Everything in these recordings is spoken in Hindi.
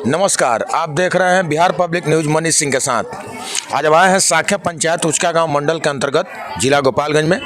नमस्कार, आप देख रहे हैं बिहार पब्लिक न्यूज मनीष सिंह के साथ। आज अब आए हैं साख्या पंचायत उचका गांव मंडल के अंतर्गत जिला गोपालगंज में,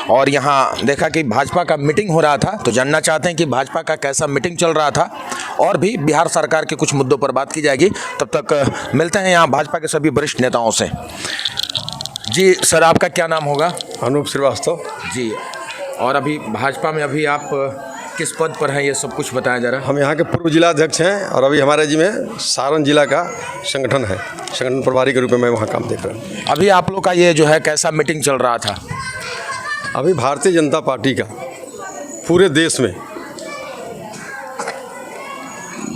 और यहां देखा कि भाजपा का मीटिंग हो रहा था। तो जानना चाहते हैं कि भाजपा का कैसा मीटिंग चल रहा था और भी बिहार सरकार के कुछ मुद्दों पर बात की जाएगी। तब तक मिलते हैं यहाँ भाजपा के सभी वरिष्ठ नेताओं से। जी सर, आपका क्या नाम होगा? अनूप श्रीवास्तव जी। और अभी भाजपा में अभी आप किस पद पर हैं, ये सब कुछ बताया जा रहा है। हम यहाँ के पूर्व जिला अध्यक्ष हैं और अभी हमारे जी में सारण जिला का संगठन है, संगठन प्रभारी के रूप में मैं वहाँ काम देख रहा हूँ। अभी आप लोग का ये जो है कैसा मीटिंग चल रहा था? अभी भारतीय जनता पार्टी का पूरे देश में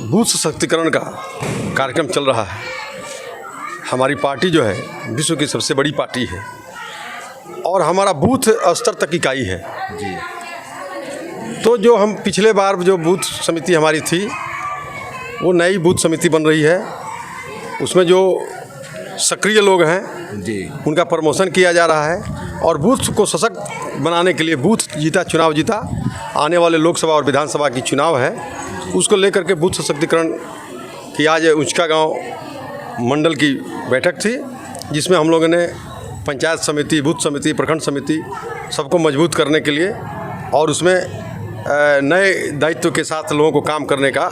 बूथ सशक्तिकरण का कार्यक्रम चल रहा है। हमारी पार्टी जो है विश्व की सबसे बड़ी पार्टी है और हमारा बूथ स्तर तक इकाई है जी। तो जो हम पिछले बार जो बूथ समिति हमारी थी वो नई बूथ समिति बन रही है। उसमें जो सक्रिय लोग हैं जी, उनका प्रमोशन किया जा रहा है और बूथ को सशक्त बनाने के लिए बूथ जीता चुनाव जीता आने वाले लोकसभा और विधानसभा की चुनाव है, उसको लेकर के बूथ सशक्तिकरण की आज उचका गांव मंडल की बैठक थी, जिसमें हम लोगों ने पंचायत समिति, बूथ समिति, प्रखंड समिति सबको मजबूत करने के लिए और उसमें नए दायित्व के साथ लोगों को काम करने का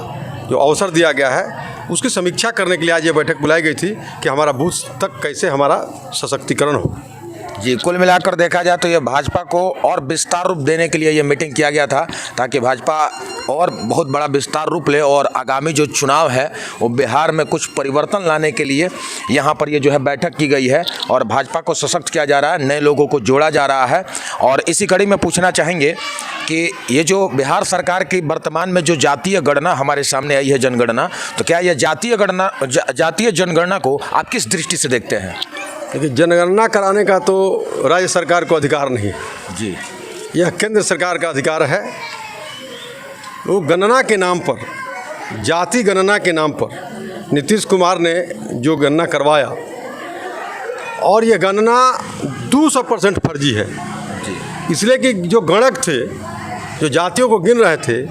जो अवसर दिया गया है, उसकी समीक्षा करने के लिए आज ये बैठक बुलाई गई थी कि हमारा बूथ तक कैसे हमारा सशक्तिकरण हो। जी, कुल मिलाकर देखा जाए तो ये भाजपा को और विस्तार रूप देने के लिए ये मीटिंग किया गया था, ताकि भाजपा और बहुत बड़ा विस्तार रूप ले और आगामी जो चुनाव है वो बिहार में कुछ परिवर्तन लाने के लिए यहाँ पर ये जो है बैठक की गई है और भाजपा को सशक्त किया जा रहा है, नए लोगों को जोड़ा जा रहा है। और इसी कड़ी में पूछना चाहेंगे कि ये जो बिहार सरकार की वर्तमान में जो जातीय गणना हमारे सामने आई है, जनगणना, तो क्या यह जातीय जनगणना को आप किस दृष्टि से देखते हैं? देखिए, जनगणना कराने का तो राज्य सरकार को अधिकार नहीं है जी, यह केंद्र सरकार का अधिकार है। वो गणना के नाम पर, जाति गणना के नाम पर नीतीश कुमार ने जो गणना करवाया और ये गणना 200% फर्जी है जी। इसलिए कि जो गणक थे, जो जातियों को गिन रहे थे,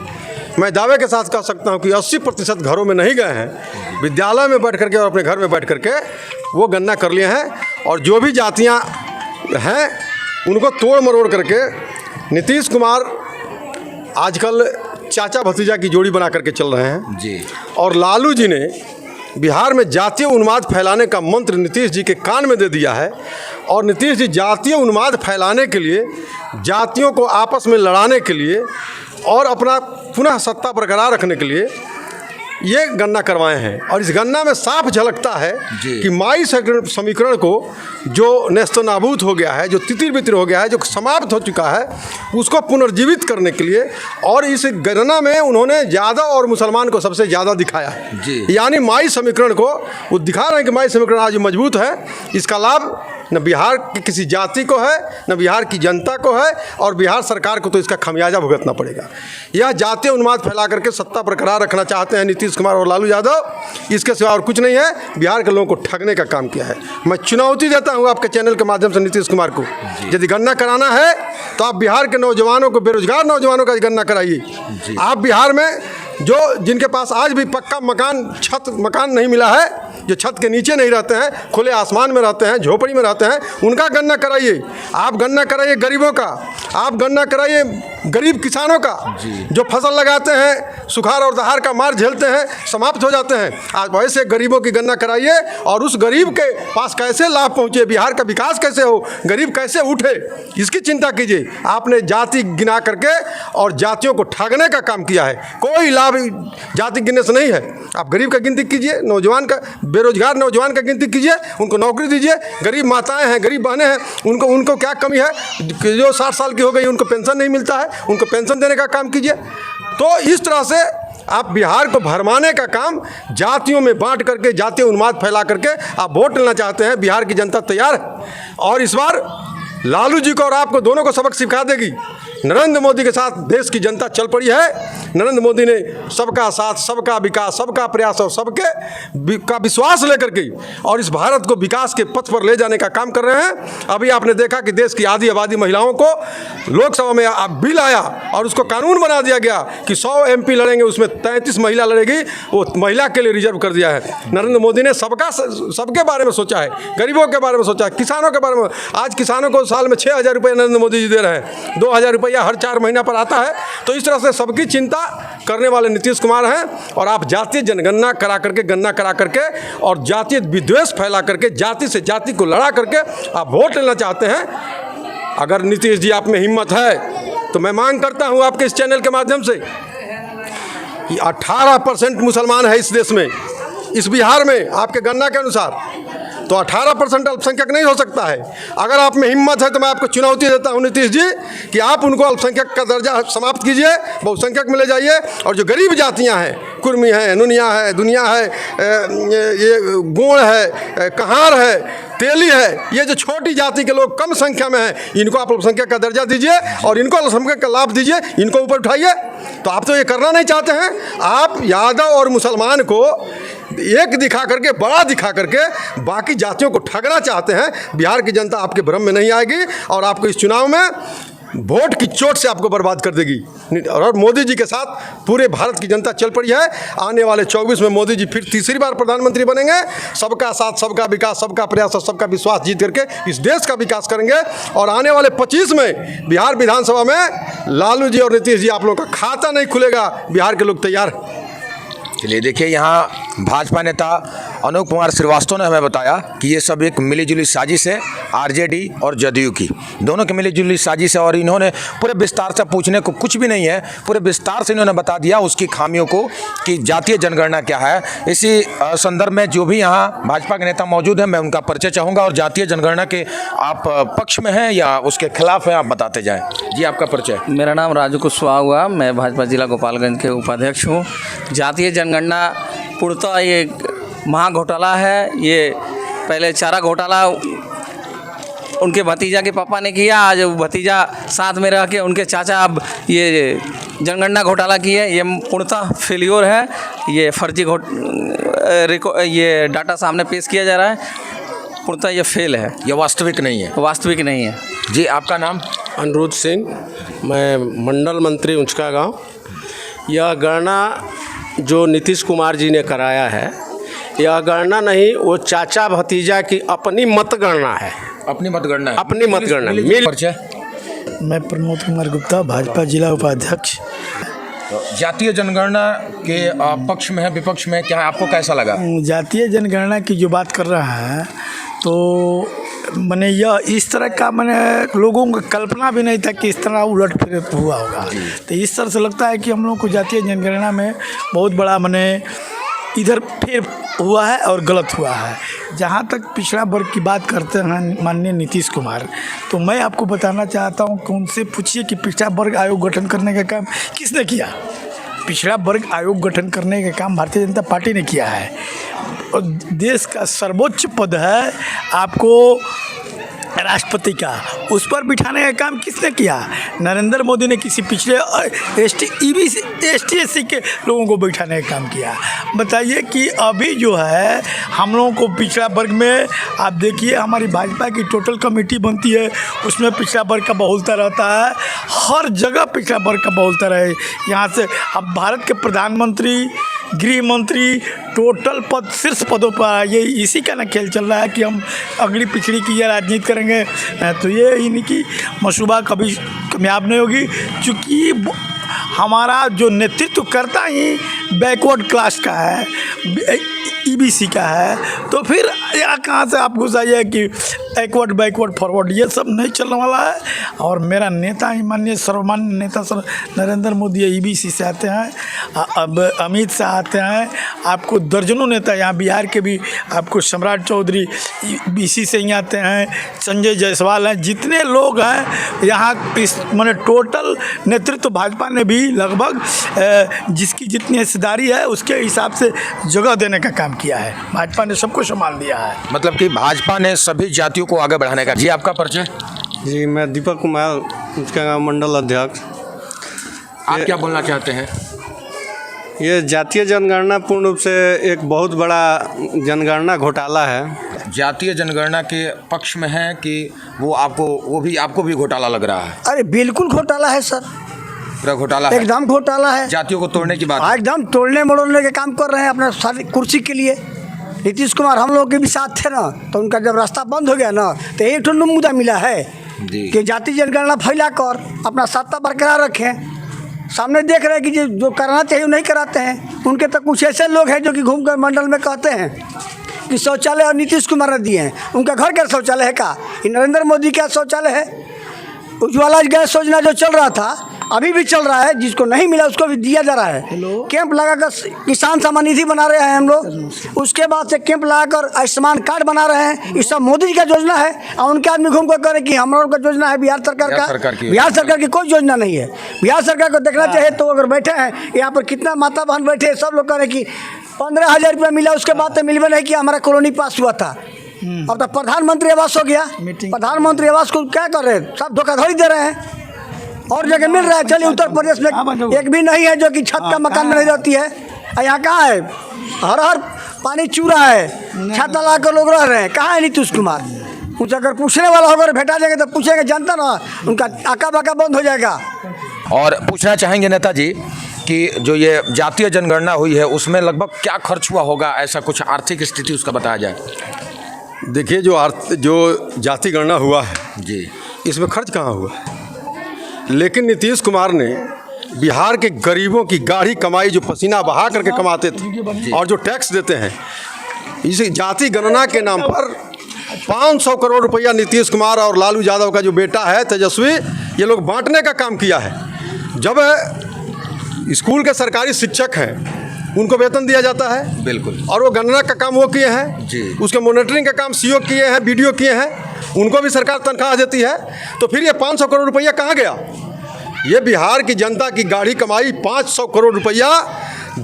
मैं दावे के साथ कह सकता हूँ कि 80% घरों में नहीं गए हैं, विद्यालय में बैठ करके और अपने घर में बैठ करके वो गणना कर लिए हैं और जो भी जातियाँ हैं उनको तोड़ मरोड़ करके नीतीश कुमार आजकल चाचा भतीजा की जोड़ी बना करके चल रहे हैं जी। और लालू जी ने बिहार में जातीय उन्माद फैलाने का मंत्र नीतीश जी के कान में दे दिया है और नीतीश जी जातीय उन्माद फैलाने के लिए, जातियों को आपस में लड़ाने के लिए और अपना पुनः सत्ता बरकरार रखने के लिए ये गणना करवाए हैं। और इस गणना में साफ झलकता है कि माई समीकरण को जो नेस्तनाबूद हो गया है, जो तितिर बितिर हो गया है, जो समाप्त हो चुका है, उसको पुनर्जीवित करने के लिए और इस गणना में उन्होंने ज़्यादा और मुसलमान को सबसे ज़्यादा दिखाया है। यानी माई समीकरण को वो दिखा रहे हैं कि माई समीकरण आज मजबूत है। इसका लाभ न बिहार की किसी जाति को है, न बिहार की जनता को है और बिहार सरकार को तो इसका खमियाजा भुगतना पड़ेगा। यह जातीय उन्माद फैला करके सत्ता बरकरार रखना चाहते हैं नीतीश कुमार और लालू यादव, इसके सिवा और कुछ नहीं है। बिहार के लोगों को ठगने का काम किया है। मैं चुनौती देता हूँ आपके चैनल के माध्यम से नीतीश कुमार को, यदि गणना कराना है तो आप बिहार के नौजवानों को, बेरोजगार नौजवानों का गणना कराइए। आप बिहार में जो जिनके पास आज भी पक्का मकान, छत मकान नहीं मिला है, जो छत के नीचे नहीं रहते हैं, खुले आसमान में रहते हैं, झोपड़ी में रहते हैं, उनका गणना कराइए। आप गणना कराइए गरीबों का, आप गणना कराइए गरीब किसानों का जो फसल लगाते हैं, सुखाड़ और दहाड़ का मार झेलते हैं, समाप्त हो जाते हैं। आज वैसे गरीबों की गणना कराइए और उस गरीब के पास कैसे लाभ पहुँचे, बिहार का विकास कैसे हो, गरीब कैसे उठे, इसकी चिंता कीजिए। आपने जाति गिना करके और जातियों को ठगने का काम किया है। कोई लाभ जाति गिनने से नहीं है। आप गरीब का गिनती कीजिए, नौजवान का, बेरोजगार नौजवान का गिनती कीजिए, उनको नौकरी दीजिए। गरीब माताएं हैं, गरीब बहनें हैं, उनको क्या कमी है? जो 60 साल की हो गई उनको पेंशन नहीं मिलता है, उनको पेंशन देने का काम कीजिए। तो इस तरह से आप बिहार को भरमाने का काम, जातियों में बांट करके, जातीय उन्माद फैला करके आप वोट लेना चाहते हैं। बिहार की जनता तैयार है और इस बार लालू जी को और आपको दोनों को सबक सिखा देगी नरेंद्र मोदी के साथ देश की जनता चल पड़ी है। नरेंद्र मोदी ने सबका साथ, सबका विकास, सबका प्रयास और सबके का विश्वास लेकर के और इस भारत को विकास के पथ पर ले जाने का काम कर रहे हैं। अभी आपने देखा कि देश की आधी आबादी महिलाओं को लोकसभा में बिल आया और उसको कानून बना दिया गया कि 100 MP लड़ेंगे, उसमें 33 महिला लड़ेगी, वो महिला के लिए रिजर्व कर दिया है। नरेंद्र मोदी ने सबके बारे में सोचा है, गरीबों के बारे में सोचा है, किसानों के बारे में। आज किसानों को साल में 6,000 रुपये नरेंद्र मोदी जी दे रहे हैं, 2,000 रुपया हर 4 महीना पर आता है। तो इस तरह से सबकी चिंता करने वाले नीतीश कुमार हैं। और आप जातीय जनगणना करा करके, गणना करा करके और जातीय विद्वेष फैला करके, जाति से जाति को लड़ा करके आप वोट लेना चाहते हैं। अगर नीतीश जी आप में हिम्मत है तो मैं मांग करता हूं आपके इस चैनल के माध्यम से कि 18% मुसलमान है इस देश में, इस बिहार में आपके गणना के अनुसार, तो 18% अल्पसंख्यक नहीं हो सकता है। अगर आप में हिम्मत है तो मैं आपको चुनौती देता हूं नीतीश जी कि आप उनको अल्पसंख्यक का दर्जा समाप्त कीजिए, बहुसंख्यक में ले जाइए। और जो गरीब जातियां हैं, कुर्मी है, नुनिया है, दुनिया है, ये गोंड है, कहार है, तेली है, ये जो छोटी जाति के लोग कम संख्या में हैं, इनको आप अल्पसंख्यक का दर्जा दीजिए और इनको अल्पसंख्यक का लाभ दीजिए, इनको ऊपर उठाइए। तो आप तो ये करना नहीं चाहते हैं। आप यादव और मुसलमान को एक दिखा करके, बड़ा दिखा करके बाकी जातियों को ठगना चाहते हैं। बिहार की जनता आपके भ्रम में नहीं आएगी और आपको इस चुनाव में वोट की चोट से आपको बर्बाद कर देगी। और मोदी जी के साथ पूरे भारत की जनता चल पड़ी है। आने वाले 24 में मोदी जी फिर तीसरी बार प्रधानमंत्री बनेंगे। सबका साथ, सबका विकास, सबका प्रयास और सबका विश्वास जीत करके इस देश का विकास करेंगे। और आने वाले 25 में बिहार विधानसभा में लालू जी और नीतीश जी आप लोगों का खाता नहीं खुलेगा। बिहार के लोग तैयार हैं। चलिए देखिए, यहाँ भाजपा नेता अनूप कुमार श्रीवास्तव ने हमें बताया कि ये सब एक मिलीजुली साजिश है आरजेडी और जदयू की, दोनों की मिलीजुली साजिश है। और इन्होंने पूरे विस्तार से पूछने को कुछ भी नहीं है, पूरे विस्तार से इन्होंने बता दिया उसकी खामियों को कि जातीय जनगणना क्या है। इसी संदर्भ में जो भी यहाँ भाजपा के नेता मौजूद हैं, मैं उनका परिचय चाहूँगा। और जातीय जनगणना के आप पक्ष में हैं या उसके खिलाफ हैं, आप बताते जाएँ। जी, आपका परिचय। मेरा नाम राजू कुशवाहा हुआ, मैं भाजपा जिला गोपालगंज के उपाध्यक्ष हूँ। जातीय जनगणना पूर्णतः ये महा घोटाला है। ये पहले चारा घोटाला उनके भतीजा के पापा ने किया, आज भतीजा साथ में रह के उनके चाचा अब ये जनगणना घोटाला किए। ये पूर्णतः फेल्योर है। ये फर्जी ये डाटा सामने पेश किया जा रहा है, पूर्णतः ये फेल है, ये वास्तविक नहीं है। वास्तविक नहीं है। जी, आपका नाम? अनिरुद्ध सिंह, मैं मंडल मंत्री ऊंचका गांव। यह गणना जो नीतीश कुमार जी ने कराया है, यह गणना नहीं, वो चाचा भतीजा की अपनी मतगणना है। अपनी मतगणना है। अपनी मतगणना मेल परिचय। मैं प्रमोद कुमार गुप्ता, भाजपा जिला उपाध्यक्ष। जातीय जनगणना के पक्ष में है, विपक्ष में, क्या आपको कैसा लगा? जातीय जनगणना की जो बात कर रहा है तो मैंने यह इस तरह का, मैंने लोगों को कल्पना भी नहीं था कि इस तरह उलट फिर हुआ होगा। तो इस तरह से लगता है कि हम लोग को जातीय जनगणना में बहुत बड़ा मैंने इधर फिर हुआ है और गलत हुआ है। जहाँ तक पिछड़ा वर्ग की बात करते हैं माननीय नीतीश कुमार, तो मैं आपको बताना चाहता हूँ कि उनसे पूछिए कि पिछड़ा वर्ग आयोग गठन करने का काम किसने किया। पिछड़ा वर्ग आयोग गठन करने का काम भारतीय जनता पार्टी ने किया है। और देश का सर्वोच्च पद है आपको राष्ट्रपति का, उस पर बिठाने का काम किसने किया? नरेंद्र मोदी ने किसी पिछले ST के लोगों को बैठाने का काम किया। बताइए कि अभी जो है हम लोगों को पिछड़ा वर्ग में, आप देखिए हमारी भाजपा की टोटल कमेटी बनती है, उसमें पिछड़ा वर्ग का बहुलता रहता है, हर जगह पिछड़ा वर्ग का बहुलता रहे। यहाँ से अब भारत के प्रधानमंत्री, गृह मंत्री, टोटल पद, शीर्ष पदों पर, ये इसी का ना खेल चल रहा है कि हम अगली पिछड़ी की ये राजनीति करेंगे। तो ये इनकी मशूबा कभी कामयाब नहीं होगी, क्योंकि हमारा जो नेतृत्व करता ही बैकवर्ड क्लास का है, EBC का है। तो फिर यहाँ कहाँ से आप घुस आइए कि बैकवर्ड फॉरवर्ड, ये सब नहीं चलने वाला है। और मेरा नेता ही माननीय सर्वमान्य नेता सर नरेंद्र मोदी EBC से आते हैं, अब अमित शाह आते हैं, आपको दर्जनों नेता यहाँ बिहार के भी, आपको सम्राट चौधरी EBC से ही आते हैं, संजय जायसवाल हैं, जितने लोग हैं यहाँ इस मैंने टोटल नेतृत्व भाजपा ने भी लगभग जिसकी जितनी हिस्सेदारी है उसके हिसाब से जगह देने का काम किया है। भाजपा ने सबको संभाल दिया है। मतलब कि भाजपा ने सभी जातियों को आगे बढ़ाने का। जी, आपका परिचय? जी, मैं दीपक कुमार उसका गाँव मंडल अध्यक्ष। आप क्या बोलना चाहते हैं? ये जातीय जनगणना पूर्ण रूप से एक बहुत बड़ा जनगणना घोटाला है। जातीय जनगणना के पक्ष में है कि आपको भी घोटाला लग रहा है? अरे बिल्कुल घोटाला है सर, पूरा घोटाला है, एकदम घोटाला है। जातियों को तोड़ने की बात है। एकदम तोड़ने मरोड़ने के काम कर रहे हैं अपने सारी कुर्सी के लिए। नीतीश कुमार हम लोग के भी साथ थे ना, तो उनका जब रास्ता बंद हो गया ना, तो एक ठो मुद्दा मिला है कि जाति जनगणना फैला कर अपना सत्ता बरकरार रखें। सामने देख रहे हैं कि जो करना चाहिए वो नहीं कराते हैं। उनके तो कुछ ऐसे लोग हैं जो कि घूमकर मंडल में कहते हैं कि शौचालय और नीतीश कुमार ने दिए हैं। उनका घर का शौचालय है का? ये नरेंद्र मोदी का शौचालय है। उज्ज्वला गैस योजना जो चल रहा था अभी भी चल रहा है, जिसको नहीं मिला उसको भी दिया जा रहा है। कैंप लगाकर किसान सम्मान निधि बना रहे हैं हम लोग। उसके बाद से कैंप लगाकर आयुष्मान कार्ड बना रहे हैं। ये सब मोदी जी का योजना है और उनके आदमी घूम कर कह रहे कि हम लोग का योजना है बिहार सरकार का। बिहार सरकार की कोई योजना नहीं है। बिहार सरकार को देखना चाहिए। तो अगर बैठे हैं यहाँ पर कितना माता बहन बैठे हैं, सब लोग कह रहे कि 15,000 रुपया मिला, उसके बाद तो मिलवे नहीं किया, हमारा कॉलोनी पास हुआ था। अब तो प्रधानमंत्री आवास हो गया। प्रधानमंत्री आवास को क्या कर रहे हैं? सब धोखाधड़ी दे रहे हैं और जगह मिल रहा है। चलिए उत्तर प्रदेश में एक भी नहीं है जो कि छत का मकान में नहीं रहती है। यहाँ कहाँ है? हर हर पानी चू रहा है, छत ला कर लोग रह रहे हैं। कहाँ है नीतीश कुमार? कुछ अगर पूछने वाला होगा भेटा जाएगा तो पूछेंगे, जानता ना उनका आका बाका बंद हो जाएगा। और पूछना चाहेंगे नेताजी कि जो ये जातीय जनगणना हुई है उसमें लगभग क्या खर्च हुआ होगा, ऐसा कुछ आर्थिक स्थिति उसका बताया जाए। देखिए, जो जाति गणना हुआ है जी, इसमें खर्च कहाँ हुआ है? लेकिन नीतीश कुमार ने बिहार के गरीबों की गाढ़ी कमाई, जो पसीना बहा करके कमाते थे और जो टैक्स देते हैं, इस जाति गणना के नाम पर 500 करोड़ रुपया नीतीश कुमार और लालू यादव का जो बेटा है तेजस्वी, ये लोग बांटने का काम किया है। जब स्कूल के सरकारी शिक्षक हैं उनको वेतन दिया जाता है, बिल्कुल, और वो गणना का काम वो किए हैं जी, उसके मॉनिटरिंग का काम सीओ किए हैं, बीडीओ किए हैं, उनको भी सरकार तनख्वाह देती है। तो फिर ये 500 करोड़ रुपया कहाँ गया? ये बिहार की जनता की गाढ़ी कमाई 500 करोड़ रुपया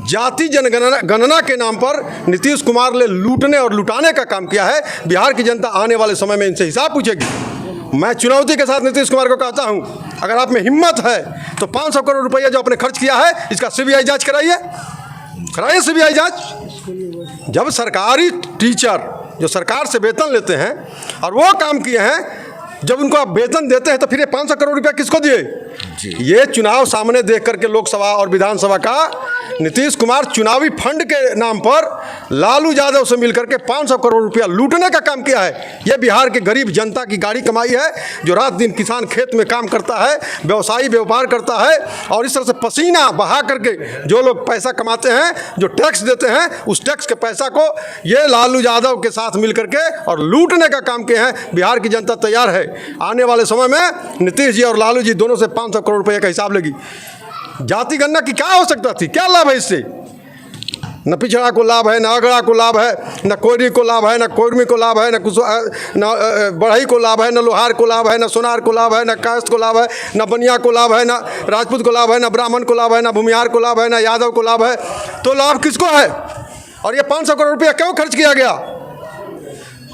जाति गणना के नाम पर नीतीश कुमार ने लूटने और लुटाने का काम किया है। बिहार की जनता आने वाले समय में इनसे हिसाब पूछेगी। मैं चुनौती के साथ नीतीश कुमार को कहता हूं, अगर आप में हिम्मत है तो 500 करोड़ रुपया जो आपने खर्च किया है इसका सीबीआई जांच कराइए सीबीआई जांच। जब सरकारी टीचर जो सरकार से वेतन लेते हैं और वो काम किए हैं, जब उनको आप वेतन देते हैं तो फिर ये 500 करोड़ रुपया किसको दिए? ये चुनाव सामने देख करके लोकसभा और विधानसभा का नीतीश कुमार चुनावी फंड के नाम पर लालू यादव से मिलकर के 500 करोड़ रुपया लूटने का काम किया है। ये बिहार के गरीब जनता की गाड़ी कमाई है, जो रात दिन किसान खेत में काम करता है, व्यवसायी व्यापार करता है, और इस तरह से पसीना बहा करके जो लोग पैसा कमाते हैं, जो टैक्स देते हैं, उस टैक्स के पैसा को ये लालू यादव के साथ मिल करके और लूटने का काम किए हैं। बिहार की जनता तैयार है, आने वाले समय में नीतीश जी और लालू जी दोनों से 500 करोड़ रुपये का हिसाब लेगी। जाति गणना की क्या आवश्यकता थी? क्या लाभ है इससे? न पिछड़ा को लाभ है, न अगड़ा को लाभ है, न कोयरी को लाभ है, न कोयरमी को लाभ है, न बढ़ई को लाभ है, न लोहार को लाभ है, न सोनार को लाभ है, न कायस्थ को लाभ है, न बनिया को लाभ है, न राजपूत को लाभ है, न ब्राह्मण को लाभ है, न भूमिहार को लाभ है, न यादव को लाभ है। तो लाभ किसको है? और ये 500 करोड़ रुपया क्यों खर्च किया गया?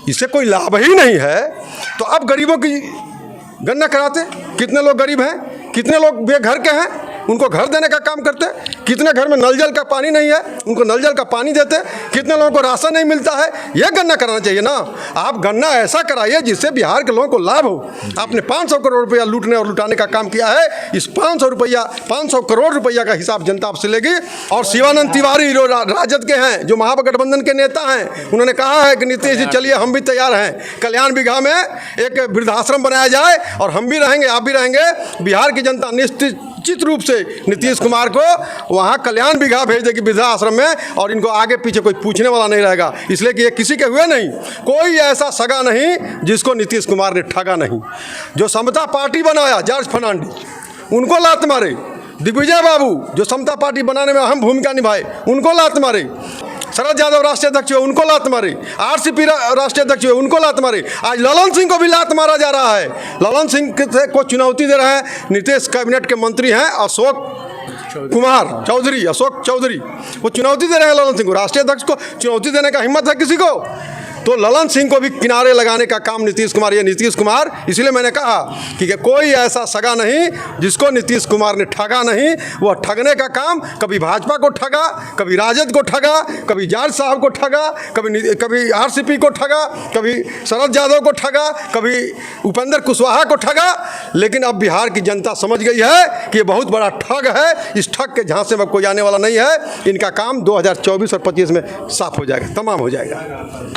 इससे कोई लाभ ही नहीं है। तो अब गरीबों की गणना कराते, कितने लोग गरीब हैं, कितने लोग बेघर के हैं, उनको घर देने का काम करते, कितने घर में नल जल का पानी नहीं है, उनको नल जल का पानी देते, कितने लोगों को राशन नहीं मिलता है। यह गणना कराना चाहिए ना। आप गणना ऐसा कराइए जिससे बिहार के लोगों को लाभ हो। आपने 500 करोड़ रुपया लूटने और लुटाने का काम किया है। इस 500 करोड़ रुपया का हिसाब जनता आपसे लेगी। और शिवानंद तिवारी जो राजद के हैं, जो महागठबंधन के नेता हैं, उन्होंने कहा है कि नीतीश जी चलिए हम भी तैयार हैं, कल्याण बिघा में एक वृद्धाश्रम बनाया जाए और हम भी रहेंगे, आप भी रहेंगे। बिहार की जनता निश्चित रूप से नीतीश कुमार को वहाँ कल्याण बिघा भेज देगी वृद्धाश्रम में, और इनको आगे पीछे कोई पूछने वाला नहीं रहेगा। इसलिए कि ये किसी के हुए नहीं, कोई ऐसा सगा नहीं जिसको नीतीश कुमार ने ठगा नहीं। जो समता पार्टी बनाया जॉर्ज फर्नांडिस, उनको लात मारे। दिग्विजय बाबू जो समता पार्टी बनाने में अहम भूमिका निभाए, उनको लात मारे। शरद यादव राष्ट्रीय अध्यक्ष हुए, उनको लात मारे। आरसीपी राष्ट्रीय अध्यक्ष हुए, उनको लात मारे। आज ललन सिंह को भी लात मारा जा रहा है। ललन सिंह को चुनौती दे रहे हैं नीतीश कैबिनेट के मंत्री हैं अशोक चौधरी, वो चुनौती दे रहे हैं ललन सिंह को। राष्ट्रीय अध्यक्ष को चुनौती देने का हिम्मत है किसी को? तो ललन सिंह को भी किनारे लगाने का काम नीतीश कुमार, ये नीतीश कुमार, इसलिए मैंने कहा कि कोई ऐसा सगा नहीं जिसको नीतीश कुमार ने ठगा नहीं। वह ठगने का काम कभी भाजपा को ठगा, कभी राजद को ठगा, कभी जाट साहब को ठगा, कभी आरसीपी को ठगा, कभी शरद यादव को ठगा, कभी उपेंद्र कुशवाहा को ठगा। लेकिन अब बिहार की जनता समझ गई है कि ये बहुत बड़ा ठग है। इस ठग के झांसे में कोई आने वाला नहीं है। इनका काम 2024 और 25 में साफ हो जाएगा, तमाम हो जाएगा।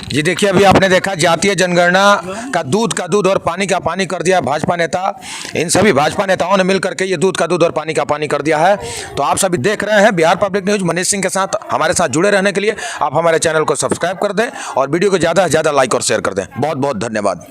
जी देखिए, अभी आपने देखा जातीय जनगणना का दूध और पानी का पानी कर दिया भाजपा नेता। इन सभी भाजपा नेताओं ने मिलकर के ये दूध का दूध और पानी का पानी कर दिया है। तो आप सभी देख रहे हैं बिहार पब्लिक न्यूज़। मनीष सिंह के साथ हमारे साथ जुड़े रहने के लिए आप हमारे चैनल को सब्सक्राइब कर दें और वीडियो को ज़्यादा से ज़्यादा लाइक और शेयर कर दें। बहुत बहुत धन्यवाद।